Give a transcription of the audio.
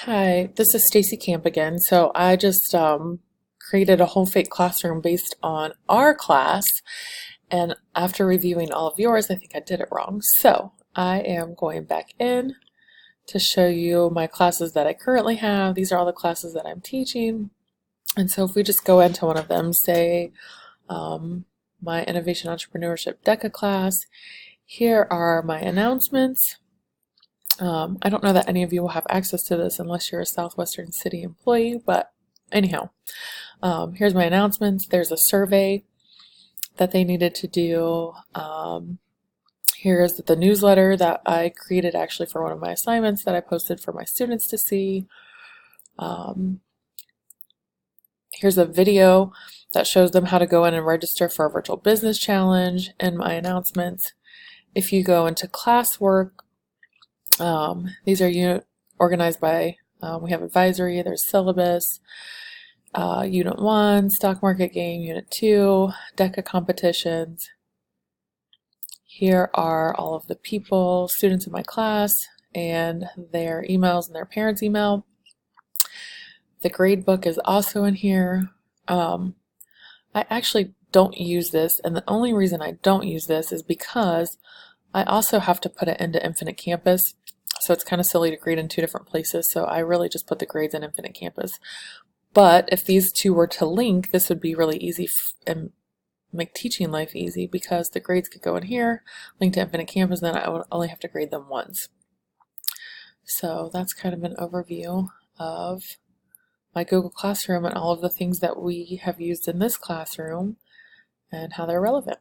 Hi, this is Stacy Camp again. So I just created a whole fake classroom based on our class, and after reviewing all of yours, I think I did it wrong. So I am going back in to show you my classes that I currently have. These are all the classes that I'm teaching. And so if we just go into one of them, say my Innovation Entrepreneurship DECA class, here are my announcements. I don't know that any of you will have access to this unless you're a Southwestern City employee, but anyhow, here's my announcements. There's a survey that they needed to do. Here's the newsletter that I created actually for one of my assignments that I posted for my students to see. Here's a video that shows them how to go in and register for a virtual business challenge in my announcements. If you go into Classwork, these are organized by, we have advisory, there's syllabus, Unit 1, stock market game, Unit 2, DECA competitions. Here are all of the people, students in my class, and their emails and their parents' email. The gradebook is also in here. I actually don't use this, and the only reason I don't use this is because I also have to put it into Infinite Campus. So it's kind of silly to grade in two different places, so I really just put the grades in Infinite Campus. But if these two were to link, this would be really easy and make teaching life easy, because the grades could go in here, link to Infinite Campus, and then I would only have to grade them once. So that's kind of an overview of my Google Classroom and all of the things that we have used in this classroom and how they're relevant.